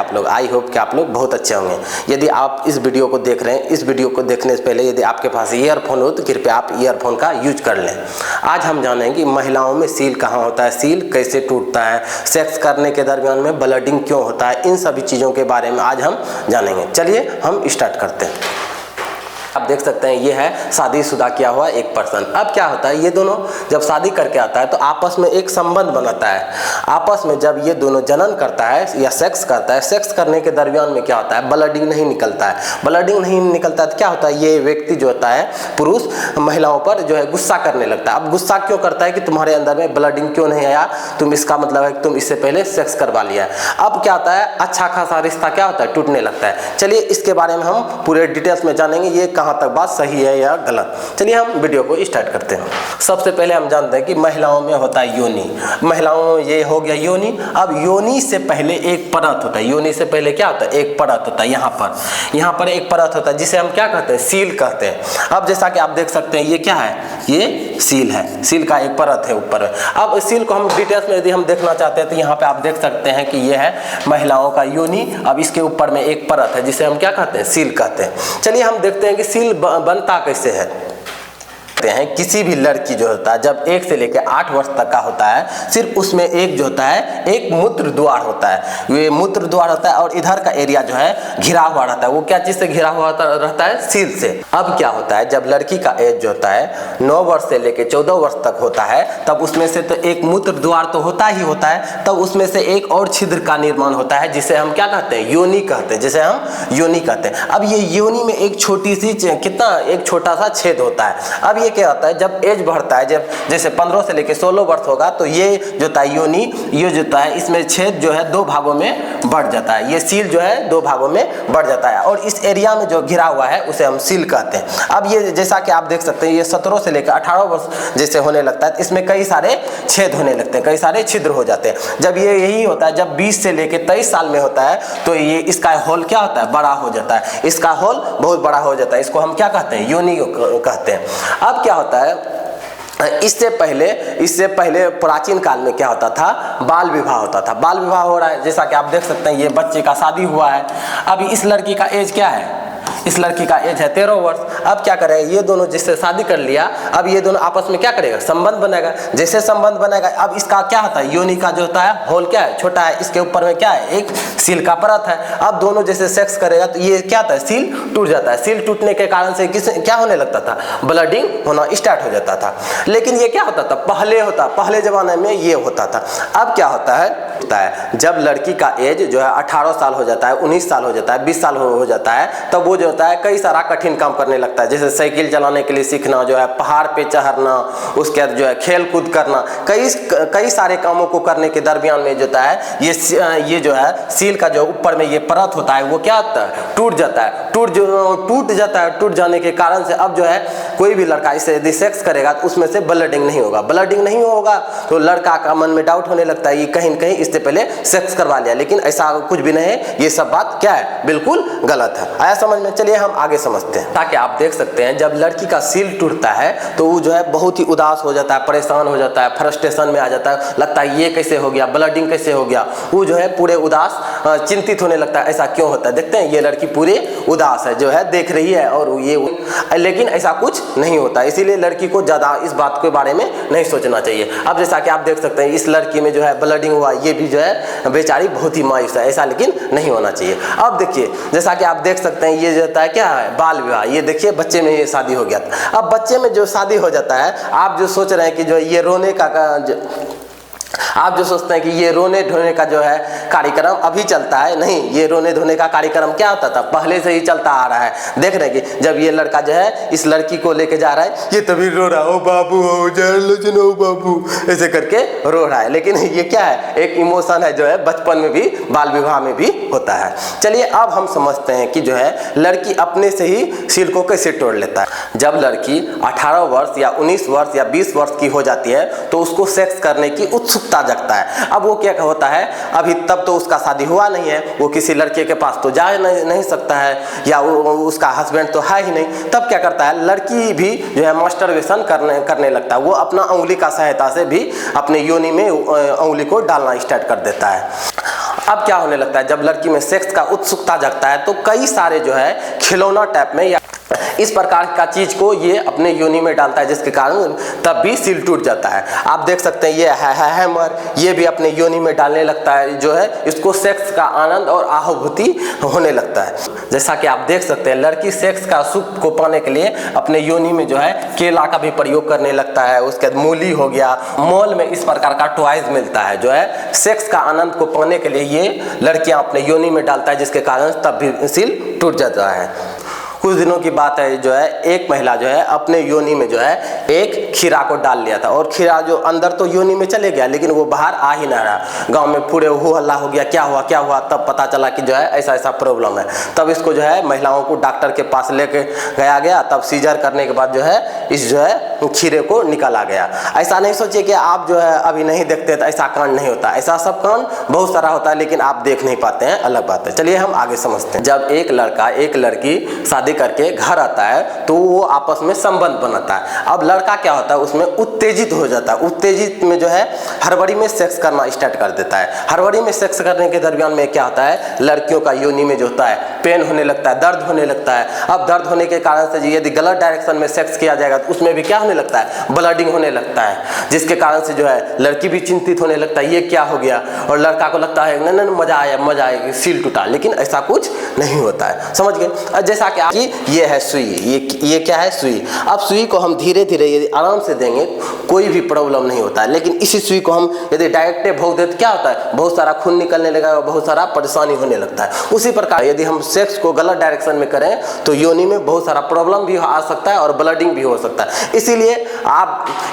आप लोग? I hope कि आप लोग बहुत अच्छे होंगे। यदि आप इस वीडियो को देख रहे हैं, इस वीडियो को देखने से पहले यदि आपके पास ईयरफोन हो तो कृपया आप ईयरफोन का यूज कर लें। आज हम जानेंगे कि महिलाओं में सील कहाँ होता है, सील कैसे टूटता है, सेक्स करने के दरमियान में ब्लीडिंग क्यों होता है, इन सभी चीज़ों के बारे में आज हम जानेंगे। चलिए हम स्टार्ट करते हैं। आप देख सकते हैं ये है शादीशुदा किया हुआ एक पर्सन। अब क्या होता है, ये दोनों जब शादी करके आता है तो आपस में एक संबंध बनाता है। आपस में जब ये दोनों जनन करता है या सेक्स करता है, सेक्स करने के दरमियान में क्या होता है, ब्लीडिंग नहीं निकलता है। ब्लीडिंग नहीं निकलता है तो क्या होता है, ये व्यक्ति जो होता है पुरुष महिलाओं पर जो है गुस्सा करने लगता है। अब गुस्सा क्यों करता है कि तुम्हारे अंदर में ब्लीडिंग क्यों नहीं आया, तुम इसका मतलब है कि तुम इससे पहले सेक्स करवा लिया है। अब क्या होता है, अच्छा खासा रिश्ता क्या होता है, टूटने लगता है। चलिए इसके बारे में हम पूरे डिटेल्स में जानेंगे ये कहाँ तक बात सही है या गलत। चलिए हम वीडियो को स्टार्ट करते हैं। सबसे पहले हम जानते हैं कि महिलाओं में होता है योनि। महिलाओं में ये हो गया योनि। अब योनि से पहले एक परत होता है। योनि से पहले क्या होता है, एक परत होता है। यहाँ पर एक परत होता है जिसे हम क्या कहते हैं, सील कहते हैं। अब जैसा कि आप देख सकते हैं ये क्या है, ये सील है। सील का एक परत है ऊपर। अब इस सील को हम डिटेल्स में यदि हम देखना चाहते हैं तो यहाँ पे आप देख सकते हैं कि ये है महिलाओं का योनि। अब इसके ऊपर में एक परत है जिसे हम क्या कहते हैं, सील कहते हैं। चलिए हम देखते हैं कि सील बनता कैसे है। किसी भी लड़की जो होता है जब 1 से लेकर 8 वर्ष तक का होता है, सिर्फ उसमें एक जो होता है, एक मूत्र द्वार होता है। ये मूत्र द्वार होता है और इधर का एरिया जो है घिरा हुआ रहता है। वो क्या चीज से घिरा हुआ रहता है, सील से। अब क्या होता है, जब लड़की का एज जो होता है 9 वर्ष से लेकर 14 वर्ष तक होता है, तब उसमें से तो एक मूत्र द्वार तो होता ही होता है, तब उसमें से एक और छिद्र का निर्माण होता है जिसे हम क्या कहते हैं, योनि कहते हैं, जिसे हम योनि कहते हैं। अब ये योनि में एक छोटी सी एक छोटा सा छेद होता है। अब क्या होता है, जब एज बढ़ता है, जब जैसे 15 से लेकर 16 वर्ष होगा तो ये जो होता है योनि, ये जो होता है इसमें छेद जो है 2 भागों में बढ़ जाता है। ये सील जो है 2 भागों में बढ़ जाता है और इस एरिया में जो घिरा हुआ है उसे हम सील कहते हैं। अब ये जैसा कि आप देख सकते हैं ये 17 से लेकर 18 वर्ष जैसे होने लगता है, इसमें कई सारे छेद होने लगते हैं, कई सारे छिद्र हो जाते हैं। जब ये यही होता है, जब 20 से लेकर 23 साल में होता है तो ये इसका होल क्या होता है, बड़ा हो जाता है। इसका होल बहुत बड़ा हो जाता है। इसको हम क्या कहते हैं, योनि कहते हैं। अब क्या होता है, इससे पहले प्राचीन काल में क्या होता था, बाल विवाह होता था। बाल विवाह हो रहा है, जैसा कि आप देख सकते हैं ये बच्चे का शादी हुआ है। अभी इस लड़की का एज क्या है, इस लड़की का एज है 13 वर्ष। अब क्या करेगा, ये दोनों जिससे शादी कर लिया, अब ये दोनों आपस में क्या करेगा, संबंध बनेगा। जैसे संबंध बनेगा, अब इसका क्या होता है, योनि का जो होता है होल क्या है, छोटा है, इसके ऊपर में क्या है, एक सील का परत है। अब दोनों जैसे सेक्स करेगा तो ये क्या होता है, सील टूट जाता है। सील टूटने के कारण से क्या होने लगता था, ब्लीडिंग होना स्टार्ट हो जाता था। लेकिन ये क्या होता था, पहले जमाने में ये होता था। अब क्या होता है, जब लड़की का एज जो है 18 साल हो जाता है, 19 साल हो जाता है, 20 साल हो जाता है, तब वो जो होता है कई सारा कठिन काम करने लगता है। जैसे साइकिल चलाने के लिए सीखना, जो है पहाड़ पे चढ़ना, उसके बाद जो है खेल कूद करना, कई सारे कामों को करने के दरमियान में जो होता है ये जो है सील का जो ऊपर में ये परत होता है वो क्या होता है, टूट जाता है। टूट जाने के कारण से अब जो है कोई भी लड़का इससे यदि सेक्स करेगा तो उसमें से ब्लीडिंग नहीं होगा तो लड़का का मन में डाउट होने लगता है ये कहीं न कहीं इससे पहले सेक्स करवा लिया। लेकिन ऐसा कुछ भी नहीं है, ये सब बात क्या है, बिल्कुल गलत है। आया समझ में? चलिए हम आगे समझते हैं। ताकि आप देख सकते हैं जब लड़की का सील टूटता है तो वो जो है बहुत ही उदास हो जाता है, परेशान हो जाता है, फ्रस्ट्रेशन में आ जाता है, लगता है ये कैसे हो गया, ब्लीडिंग कैसे हो गया। वो जो है पूरे उदास चिंतित होने लगता है, ऐसा क्यों होता है। देखते हैं ये लड़की पूरे उदास है, जो है देख रही है और ये, लेकिन ऐसा कुछ नहीं होता। इसीलिए लड़की को ज्यादा इस बात के बारे में नहीं सोचना चाहिए। अब जैसा कि आप देख सकते हैं इस लड़की में जो है ब्लीडिंग हुआ, ये भी जो है बेचारी बहुत ही मायूस है, ऐसा लेकिन नहीं होना चाहिए। अब देखिए जैसा कि आप देख सकते हैं ये जो होता है क्या है, बाल विवाह। ये देखिए बच्चे में ये शादी हो गया था। अब बच्चे में जो शादी हो जाता है, आप जो सोच रहे हैं कि जो ये रोने का आप जो सोचते हैं कि ये रोने धोने का जो है कार्यक्रम अभी चलता है, नहीं, ये रोने धोने का कार्यक्रम क्या होता था, पहले से ही चलता आ रहा है। देख रहे हैं कि जब ये लड़का जो है इस लड़की को लेके जा रहा है, ये तभी रो रहा है, ओ बाबू हो जानो बाबू, ऐसे करके रो रहा है। लेकिन ये क्या है, एक इमोशन है जो है बचपन में भी, बाल विवाह में भी होता है। चलिए अब हम समझते हैं कि जो है लड़की अपने से ही सील को कैसे तोड़ लेता है। जब लड़की 18 वर्ष या 19 वर्ष या 20 वर्ष की हो जाती है तो उसको सेक्स करने की उत्सुकता जगता है। अब वो क्या होता है, अभी तब तो उसका शादी हुआ नहीं है, वो किसी लड़के के पास तो जा नहीं सकता है, या उसका हस्बैंड तो है ही नहीं। तब क्या करता है, लड़की भी जो है मास्टरबेशन करने लगता है। वो अपना उंगली का सहायता से भी अपने योनि में उंगली को डालना स्टार्ट कर देता है। अब क्या होने लगता है, जब लड़की में सेक्स का उत्सुकता जगता है तो कई सारे जो है खिलौना टाइप में या इस प्रकार का चीज को ये अपने योनि में डालता है, जिसके कारण तब भी सील टूट जाता है। आप देख सकते हैं ये है हैमर, ये भी अपने योनि में डालने लगता है, जो है इसको सेक्स का आनंद और अनुभूति होने लगता है। जैसा कि आप देख सकते हैं लड़की सेक्स का सुख को पाने के लिए अपने योनि में जो है केला का भी प्रयोग करने लगता है, उसके बाद मूली हो गया। मॉल में इस प्रकार का टॉयज मिलता है, जो है सेक्स का आनंद को पाने के लिए ये लड़कियां अपने योनि में डालता है, जिसके कारण तब भी सील टूट जाता है। कुछ दिनों की बात है, जो है एक महिला जो है अपने योनि में जो है एक खीरा को डाल लिया था, और खीरा जो अंदर तो योनि में चले गया लेकिन वो बाहर आ ही ना रहा। गांव में पूरे हो हल्ला हो गया, क्या हुआ। तब पता चला कि जो है ऐसा प्रॉब्लम है। तब इसको जो है महिलाओं को डॉक्टर के पास लेके गया। तब सीजर करने के बाद जो है इस जो है खीरे को निकाला गया। ऐसा नहीं सोचिए कि आप जो है अभी नहीं देखते तो ऐसा कांड नहीं होता, ऐसा सब कांड बहुत सारा होता है, लेकिन आप देख नहीं पाते हैं, अलग बात है। चलिए हम आगे समझते हैं। जब एक लड़का एक लड़की शादी करके घर आता है तो वो आपस में संबंध बनाता है। अब लड़का क्या होता है, उसमें उत्तेजित हो जाता है। उत्तेजित में जो है हड़बड़ी में सेक्स करना स्टार्ट कर देता है। हड़बड़ी में सेक्स करने के दरमियान में क्या होता है, लड़कियों का योनि में जो होता है पेन होने लगता है, दर्द होने लगता है। अब दर्द होने के कारण से यदि गलत डायरेक्शन में सेक्स किया जाएगा तो उसमें भी क्या होने लगता है, ब्लडिंग होने लगता है, जिसके कारण से जो है लड़की भी चिंतित होने लगता है, ये क्या हो गया। और लड़का को लगता है नहीं मजा आया, सील टूटा, लेकिन ऐसा कुछ नहीं होता है। समझ गए। जैसा कि ये है सुई, ये क्या है, सुई। अब सुई को हम धीरे धीरे यदि आराम से देंगे कोई भी प्रॉब्लम नहीं होता है, लेकिन इसी सुई को हम यदि डायरेक्ट भोग दे तो क्या होता है, बहुत सारा खून निकलने लगेगा, बहुत सारा परेशानी होने लगता है। उसी प्रकार यदि हम सेक्स को गलत डायरेक्शन में करें तो योनि में बहुत सारा प्रॉब्लम भी आ सकता है और ब्लडिंग भी हो सकता है।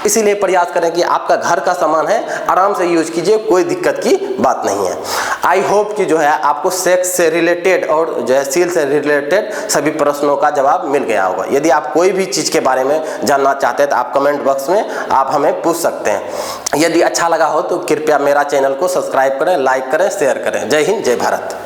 इसीलिए प्रयास करें कि आपका घर का सामान है, आराम से यूज कीजिए, कोई दिक्कत की बात नहीं है। आई होप कि जो है आपको सेक्स से रिलेटेड और जो है सील से रिलेटेड सभी प्रश्नों का जवाब मिल गया होगा। यदि आप कोई भी चीज़ के बारे में जानना चाहते हैं तो आप कमेंट बॉक्स में आप हमें पूछ सकते हैं। यदि अच्छा लगा हो तो कृपया मेरा चैनल को सब्सक्राइब करें, लाइक करें, शेयर करें। जय हिंद, जय भारत।